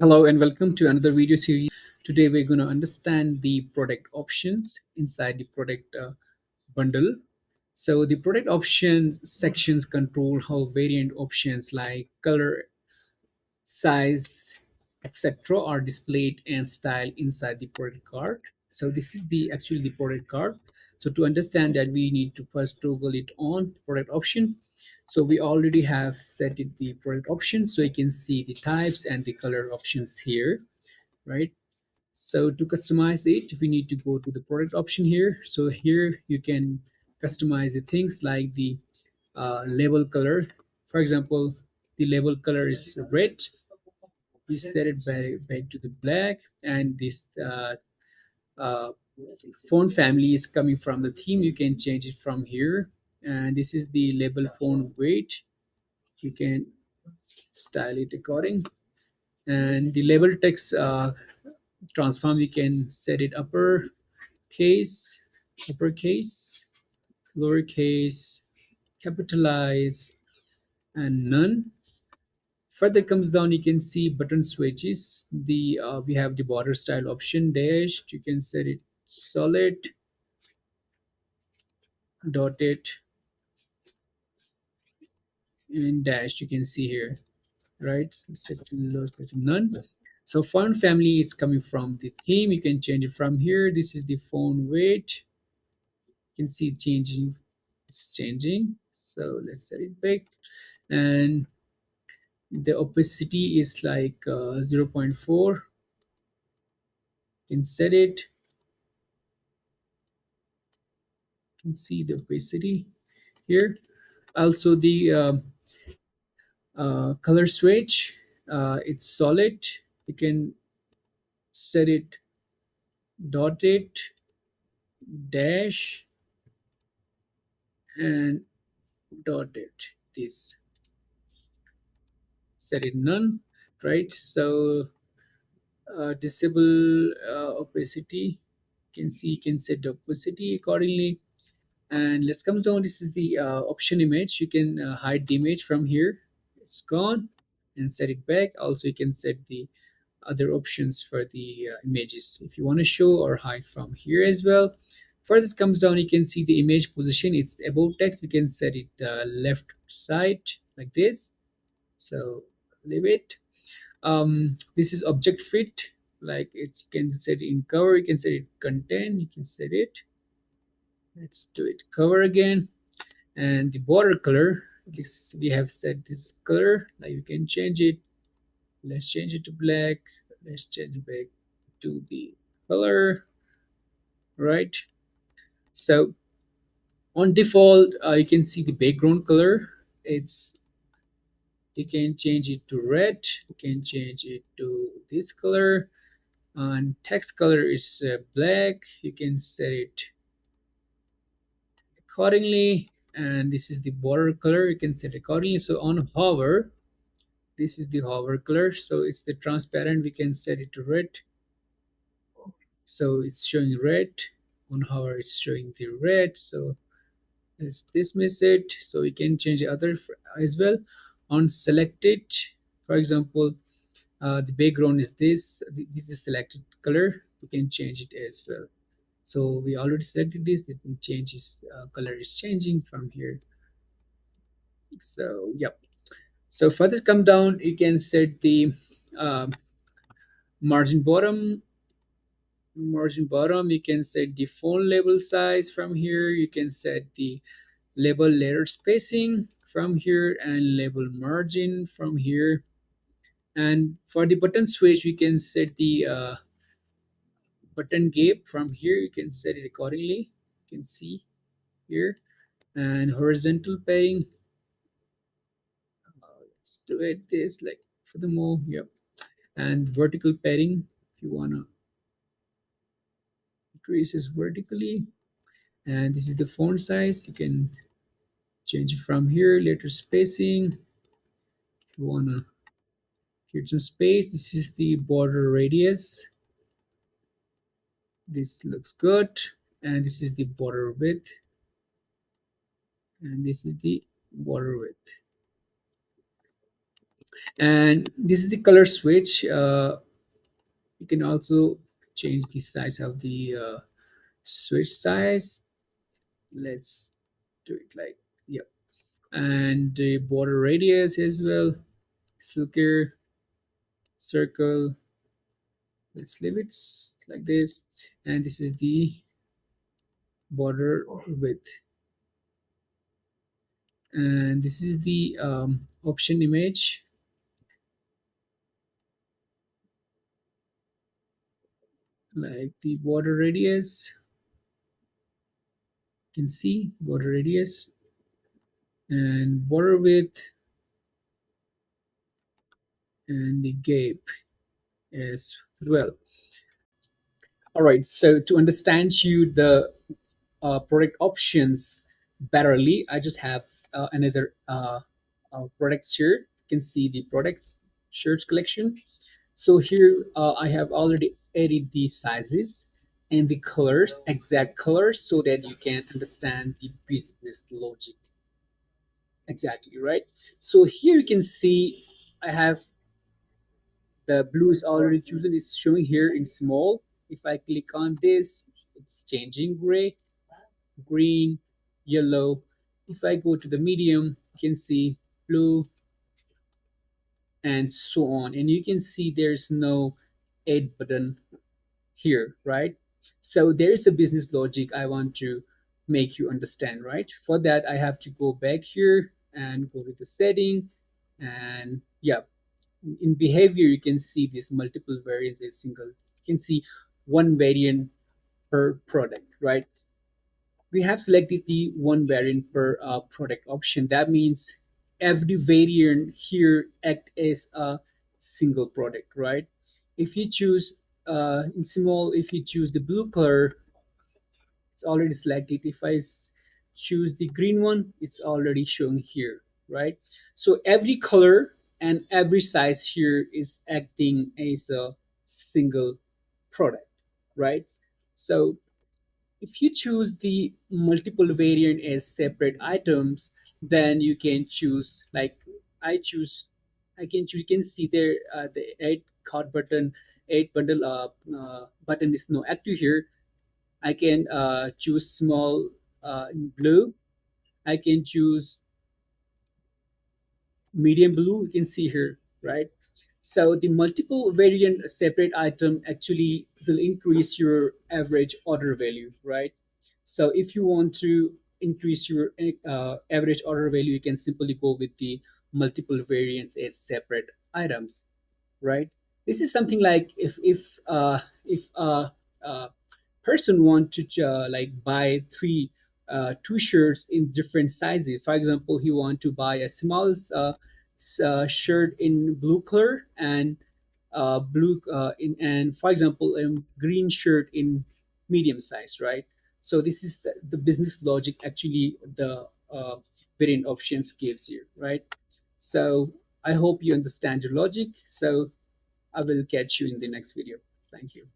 Hello and welcome to another video series. Today we're going to understand the product options inside the product bundle. So the product options sections control how variant options like color, size, etc. are displayed and styled inside the product cart. So this is the actually the product cart. So to understand that, we need to first toggle it on product option. So we already have set it the product option, so you can see the types and the color options here, right? So to customize it, we need to go to the product option here. So here you can customize the things like the label color. For example, the label color is red. We set it back to the black, and this uh, font family is coming from the theme. You can change it from here, and this is the label font weight. You can style it according, and the label text transform, you can set it case, uppercase, lowercase, capitalize, and none. Further comes down, you can see button switches. The we have the border style option dashed. You can set it solid, dotted, and dashed. You can see here, right? Set to lowest to none. So font family is coming from the theme. You can change it from here. This is the font weight. You can see changing. It's changing. So let's set it back, and the opacity is like 0.4. You can set it. You can see the opacity here. Also the color switch, it's solid. You can set it dotted, dash, and dotted. This set it none, right? So disable opacity. You can see, you can set the opacity accordingly. And let's come down. This is the option image. You can hide the image from here. It's gone, and set it back. Also you can set the other options for the images if you want to show or hide from here as well. First, this comes down, you can see the image position. It's above text. We can set it left side like this. So leave it. This is object fit. Like it's, you can set it in cover. You can set it content. You can set it. Let's do it cover again. And the border color, we have set this color. Now you can change it. Let's change it to black. Let's change it back to the color, right? So on default, you can see the background color. It's, you can change it to red. You can change it to this color. And text color is black. You can set it accordingly. And this is the border color. You can set accordingly. So on hover, this is the hover color. So it's the transparent. We can set it to red. So it's showing red. On hover, it's showing the red. So let's dismiss it. So we can change the other as well. On selected, for example, the background is this. This is selected color. We can change it as well. So we already selected this. This changes, color is changing from here. So yep. So further come down, you can set the uh, margin bottom. Margin bottom, you can set the font label size from here. You can set the label letter spacing from here and label margin from here. And for the button switch, we can set the button gap from here. You can set it accordingly. You can see here. And horizontal pairing, let's do it this like for the more, yep. And vertical pairing, if you want to increase this vertically. And this is the font size. You can change it from here. Letter spacing, if you want to create some space. This is the border radius. This looks good. And this is the border width, and this is the border width. And this is the color switch. You can also change the size of the switch size. Let's do it like, yep. And the border radius as well, circle, circle. Let's leave it like this. And this is the border width. And this is the option image, like the border radius. You can see border radius and border width and the gap as well. All right, so to understand you the product options betterly, I just have another products here. You can see the products shirts collection. So here I have already added the sizes and the colors, exact colors, so that you can understand the business logic exactly, right? So here you can see I have the blue is already chosen. It's showing here in small. If I click on this, it's changing gray, green, yellow. If I go to the medium, you can see blue and so on. And you can see there's no add button here, right? So there's a business logic I want to make you understand, right? For that, I have to go back here and go to the setting. And yeah, in behavior, you can see these multiple variants as single. You can see one variant per product, right? We have selected the one variant per product option. That means every variant here act as a single product, right? If you choose in small, if you choose the blue color, it's already selected. If I choose the green one, it's already shown here, right? So every color and every size here is acting as a single product, right? So if you choose the multiple variant as separate items, then you can choose like I choose. I can choose. You can see there the add cart button, add bundle button is no active here. I can choose small in blue. I can choose medium blue. You can see here, right? So the multiple variant separate item actually will increase your average order value, right? So if you want to increase your average order value, you can simply go with the multiple variants as separate items, right? This is something like if person want to like buy two shirts in different sizes. For example, he want to buy a small shirt in blue color and blue in and for example a green shirt in medium size, right? So this is the business logic actually the variant options gives you, right? So I hope you understand your logic. So I will catch you in the next video. Thank you.